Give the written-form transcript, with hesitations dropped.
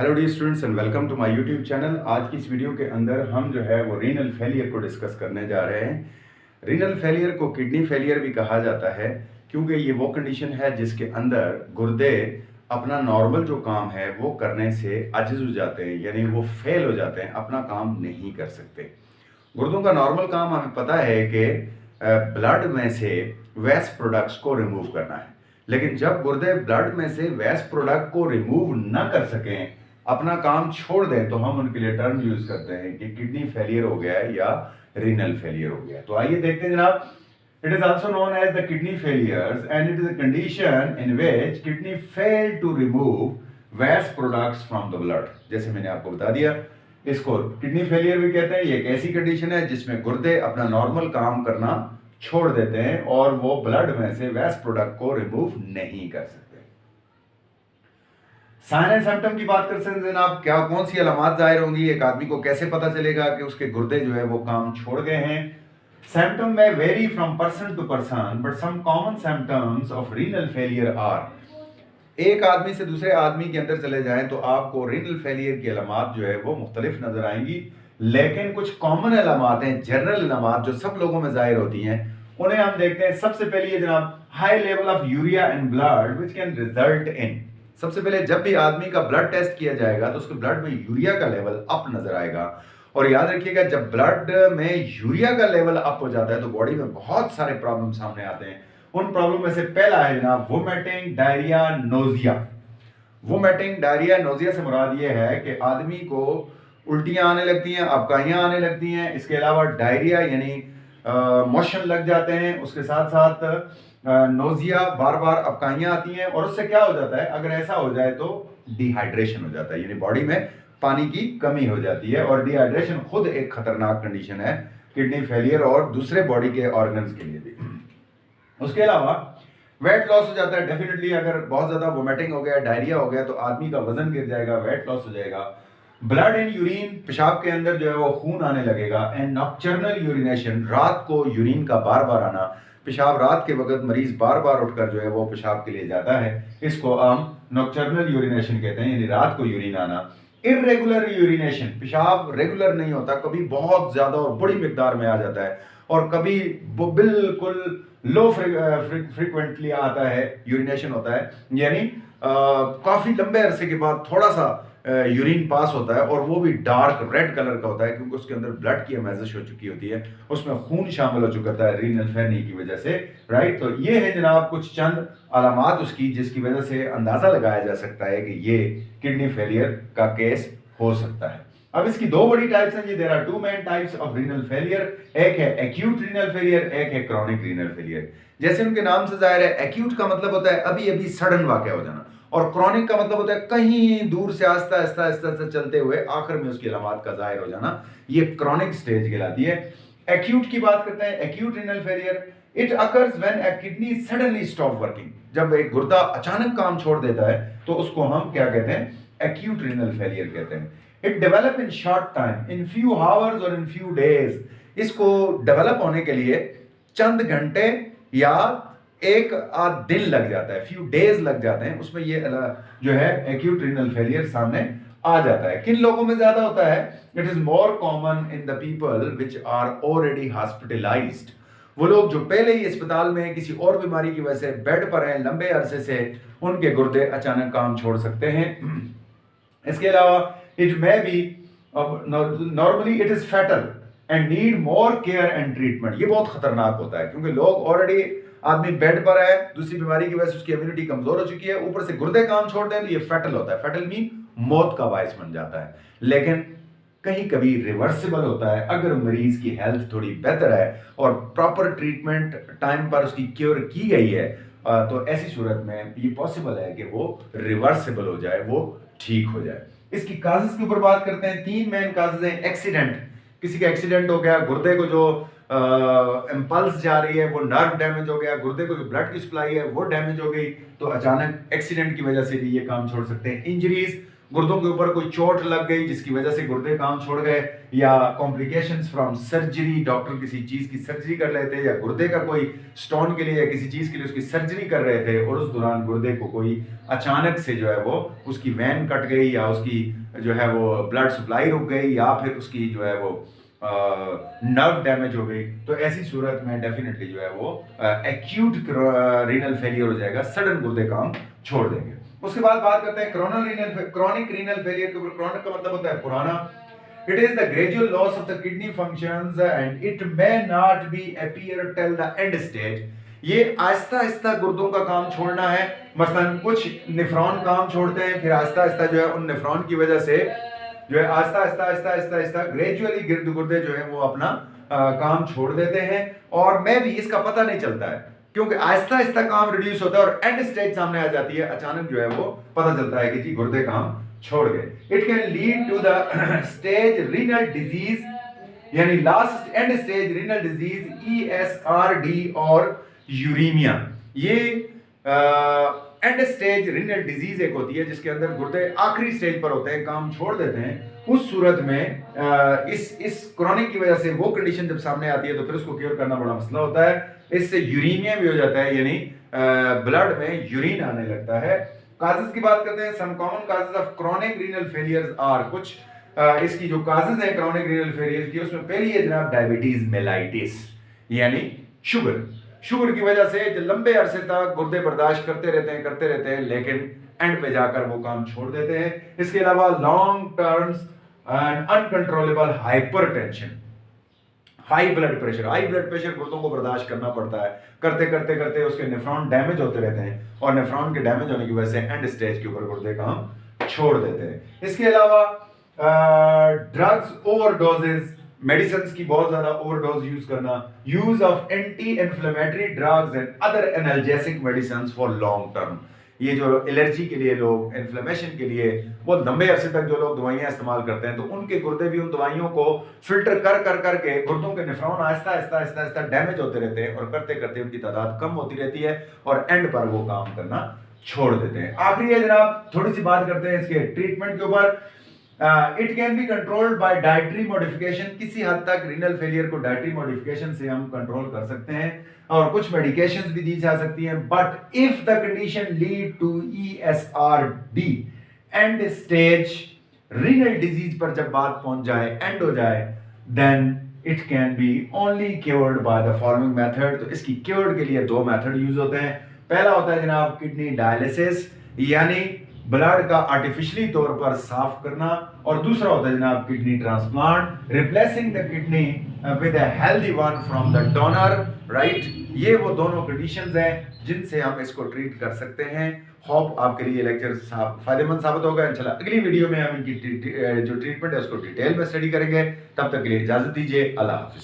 Hello dear students and welcome to my YouTube channel. आज की इस वीडियो के अंदर हम जो है वो रीनल फेलियर को डिस्कस करने जा रहे हैं। रीनल फेलियर को किडनी फेलियर भी कहा जाता है क्योंकि ये वो कंडीशन है जिसके अंदर गुर्दे अपना नॉर्मल जो काम है वो करने से आजिज हो जाते हैं, यानी वो फेल हो जाते हैं, अपना काम नहीं कर सकते। गुर्दों का नॉर्मल काम हमें पता है कि ब्लड में से वेस्ट प्रोडक्ट्स को रिमूव करना है, लेकिन जब गुर्दे ब्लड में से वेस्ट प्रोडक्ट को रिमूव न कर सकें, अपना काम छोड़ दें, तो हम उनके लिए टर्म यूज करते हैं कि किडनी फेलियर हो गया है या रीनल फेलियर हो गया है। तो आइए देखते हैं जनाब। It is also known as the kidney failures and it is a condition in which kidney fail to remove waste products from the blood. जैसे मैंने आपको बता दिया, इसको किडनी फेलियर भी कहते हैं। ये एक ऐसी कंडीशन है जिसमें गुर्दे अपना नॉर्मल काम करना छोड़ देते हैं और वो ब्लड में से वेस्ट प्रोडक्ट को रिमूव नहीं कर सकते। साइन एंड सिम्टम की बात करते हैं जनाब, क्या कौन सी अलामत जाहिर होंगी, एक आदमी को कैसे पता चलेगा कि उसके गुर्दे जो है वो काम छोड़ गए हैं। सिम्टम में vary from person to person, but some common symptoms of renal failure are. एक आदमी से दूसरे आदमी के अंदर चले जाएं तो आपको रीनल फेलियर की अलामत जो है वो मुख्तलिफ नजर आएंगी, लेकिन कुछ कॉमन अलामत हैं, जनरल अलामत जो सब लोगों में जाहिर होती हैं, उन्हें हम देखते हैं। सबसे पहले ये जनाब, high level of urea in blood which can result in. सबसे पहले जब भी आदमी का ब्लड टेस्ट किया जाएगा तो उसके ब्लड में यूरिया का लेवल अप नजर आएगा। और याद रखिएगा, जब ब्लड में यूरिया का लेवल अप हो जाता है तो बॉडी में बहुत सारे प्रॉब्लम सामने आते हैं। उन प्रॉब्लम में से पहला है जनाब vomiting, diarrhoea, nausea. Vomiting, diarrhoea, nausea से मुराद ये है कि आदमी को उल्टियां आने लगती हैं, अबकाइयां आने लगती हैं। इसके अलावा डायरिया यानी मोशन लग जाते हैं, उसके साथ साथ नोजिया, बार बार अबकाइयां आती हैं। और उससे क्या हो जाता है, अगर ऐसा हो जाए तो डिहाइड्रेशन हो जाता है, यानी बॉडी में पानी की कमी हो जाती है। और डिहाइड्रेशन खुद एक खतरनाक कंडीशन है किडनी फेलियर और दूसरे बॉडी के ऑर्गन्स के लिए भी। उसके अलावा वेट लॉस हो जाता है डेफिनेटली। अगर बहुत ज्यादा वोमिटिंग हो गया, डायरिया हो गया, तो आदमी का वजन गिर जाएगा, वेट लॉस हो जाएगा। ब्लड इन यूरिन, पेशाब के अंदर जो है वो खून आने लगेगा। एंड नॉक्टर्नल यूरिनेशन, रात को यूरिन का बार बार आना, पेशाब रात के वक्त मरीज बार बार उठकर जो है वो पेशाब के लिए जाता है, इसको हम नॉक्टर्नल यूरिनेशन कहते हैं, यानी रात को यूरिन आना। इरेगुलर यूरिनेशन, पेशाब रेगुलर नहीं होता, कभी बहुत ज्यादा और बड़ी मिकदार में आ जाता है और कभी बिल्कुल लो फ्रीक्वेंटली आता है, यूरिनेशन होता है, यानी काफी लंबे अरसे के बाद थोड़ा सा यूरिन पास होता है और वो भी डार्क रेड कलर का होता है, क्योंकि उसके अंदर ब्लड की अमेजिश हो चुकी होती है, उसमें खून शामिल हो चुका है रीनल फेलियर की वजह से। राइट, तो ये है जनाब कुछ चंद अलामत उसकी, जिसकी वजह से अंदाजा लगाया जा सकता है कि ये किडनी फेलियर का केस हो सकता है। अब इसकी दो बड़ी टाइप्स हैं जी। There are two main types of renal failure. एक है एक्यूट रीनल फेलियर, एक है क्रॉनिक रीनल फेलियर। जैसे उनके नाम से जाहिर है, एक्यूट का मतलब होता है अभी अभी सडन वाकया हो जाना, और क्रॉनिक का मतलब होता है कहीं दूर से आस्ता आस्ता आस्ता आस्ता चलते हुए आखिर में उसकी अलामत का जाहिर हो जाना। ये क्रॉनिक स्टेज कहलाती है। एक्यूट की बात करते हैं, acute renal failure it occurs when a kidney suddenly stop working. जब एक गुर्दा अचानक काम छोड़ देता है तो उसको हम क्या कहते हैं, एक्यूट रीनल फेलियर कहते हैं। It develop in short time, in few hours और इन फ्यू डेज। इसको डेवलप होने के लिए चंद घंटे या एक आध दिन लग जाता है, फ्यू डेज लग जाते हैं, उसमें ये जो है एक्यूट रीनल फेलियर सामने आ जाता है। किन लोगों में ज्यादा होता है, it is more common in the people which are already hospitalised. वो लोग जो पहले ही अस्पताल में किसी और बीमारी की वजह से बेड पर हैं लंबे अरसे से, उनके गुर्दे अचानक काम छोड़ सकते हैं। इसके अलावा it may be normally it is fatal and need more care and treatment. ये बहुत खतरनाक होता है क्योंकि लोग ऑलरेडी, आदमी बेड पर है, दूसरी बीमारी की वजह से उसकी इम्यूनिटी कमजोर हो चुकी है, ऊपर से गुर्दे काम छोड़ दें तो ये फैटल होता है। फैटल मीन मौत का बायस बन जाता है। लेकिन कहीं कभी रिवर्सिबल होता है, अगर मरीज की हेल्थ थोड़ी बेहतर है और प्रॉपर ट्रीटमेंट टाइम पर उसकी क्योर की गई है, तो ऐसी सूरत में ये पॉसिबल है कि वो रिवर्सिबल हो जाए, वो ठीक हो जाए। इसकी काजेस के ऊपर बात करते हैं। तीन मेन काजेस हैं। एक्सीडेंट, किसी का एक्सीडेंट हो गया, गुर्दे को जो इंपल्स जा रही है वो नर्व डैमेज हो गया, गुर्दे को जो ब्लड की सप्लाई है वो डैमेज हो गई, तो अचानक एक्सीडेंट की वजह से भी ये काम छोड़ सकते हैं। इंजरीज, गुर्दों के ऊपर कोई चोट लग गई जिसकी वजह से गुर्दे काम छोड़ गए, या कॉम्प्लिकेशंस फ्रॉम सर्जरी, डॉक्टर किसी चीज की सर्जरी कर रहे थे, या गुर्दे का कोई स्टोन के लिए या किसी चीज के लिए उसकी सर्जरी कर रहे थे, और उस दौरान गुर्दे को कोई अचानक से जो है वो उसकी वेन कट गई, या उसकी जो है वो ब्लड सप्लाई रुक गई, या फिर उसकी जो है वो नर्व डैमेज हो गई, तो ऐसी सूरत में डेफिनेटली जो है वो एक्यूट रीनल फेलियर हो जाएगा, सडन गुर्दे काम छोड़ देंगे। उसके बाद बात करते हैं क्रॉनिक रीनल फेलियर के ऊपर। क्रॉनिक का मतलब होता है पुराना। It is the gradual loss of the kidney functions and it may not be appear till the end stage. ये आहिस्ता आहिस्ता गुर्दों का काम छोड़ना है। मसलन कुछ नेफ्रॉन काम छोड़ते हैं, फिर आहिस्ता आहिस्ता जो है उन नेफ्रॉन की वजह से जो है आहिस्ता आहिस्ता आहिस्ता आहिस्ता आहिस्ता ग्रेजुअली गिरद गुर्दे जो है वो अपना काम छोड़ देते हैं, और मैं भी इसका पता नहीं चलता है, क्योंकि आहिस्ता आहिस्ता काम रिड्यूस होता है और एंड स्टेज सामने आ जाती है, अचानक जो है वो पता चलता है कि जी गुर्दे काम छोड़ गए। It can lead to the stage renal disease, यानी last end stage renal disease, ESRD और यूरेमिया। ये एंड स्टेज रीनल डिजीज एक होती है जिसके अंदर गुर्दे आखिरी स्टेज पर होते हैं, काम छोड़ देते हैं। उस सूरत में इस क्रोनिक की वजह से वो कंडीशन जब सामने आती है तो फिर उसको क्योर करना बड़ा मसला होता है। इससे यूरेमिया भी हो जाता है, यानी ब्लड में यूरिन आने लगता है। काजेस की बात करते हैं। Some common causes of chronic renal failures are, कुछ इसकी जो काजेस हैं क्रोनिक रीनल फेलियर की, उसमें पहली है जनाब डायबिटीज मेलाइटिस, यानी शुगर की वजह से जो लंबे अरसे तक गुर्दे बर्दाश्त करते रहते हैं लेकिन एंड पे जाकर वो काम छोड़ देते हैं। इसके अलावा long terms and uncontrollable hypertension, high blood pressure गुर्दों को बर्दाश्त करना पड़ता है, करते करते करते उसके नेफ्रॉन डैमेज होते रहते हैं, और नेफ्रॉन के डैमेज होने की वजह से एंड स्टेज के ऊपर गुर्दे काम छोड़ देते हैं। इसके अलावा ड्रग्स ओवरडोजेस, मेडिसिन की बहुत ज्यादा ओवरडोज यूज करना, use of anti inflammatory drugs and other analgesic medicine for long term. ये जो एलर्जी के लिए लोग, इन्फ्लेमेशन के लिए बहुत लंबे अरसे तक जो लोग दवाइयां इस्तेमाल करते हैं, तो उनके गुर्दे भी उन दवाइयों को फिल्टर कर कर करके गुर्दों के नेफ्रॉन आहिस्ता आहिस्ता आहिस्ता आहिस्ता डैमेज होते रहते हैं, और करते करते उनकी तादाद कम होती रहती है और एंड पर वो काम करना छोड़ देते हैं। आखिरी है जनाब, थोड़ी सी बात करते हैं इसके ट्रीटमेंट के ऊपर। It can be controlled by dietary modification. किसी हद तक रीनल फेलियर को डाइटरी मॉडिफिकेशन से हम कंट्रोल कर सकते हैं, और कुछ मेडिकेशंस भी दी जा सकती हैं। But if the condition lead to ESRD, end stage renal disease पर जब बात पहुंच जाए, एंड हो जाए, then it can be only cured by the following method. तो इसकी क्योर के लिए दो मेथड यूज होते हैं। पहला होता है जनाब किडनी डायलिसिस, यानी ब्लड का आर्टिफिशियली तौर पर साफ करना, और दूसरा होता है जनाब kidney transplant, replacing the kidney with a healthy one from the donor, right. ये वो दोनों कंडीशंस हैं जिनसे हम इसको ट्रीट कर सकते हैं। होप आपके लिए ये लेक्चर फायदेमंद साबित होगा। इंशाल्लाह अगली वीडियो में हम इनकी जो ट्रीटमेंट है उसको डिटेल में स्टडी करेंगे। तब तक के लिए इजाजत दीजिए। अल्लाह हाफिज।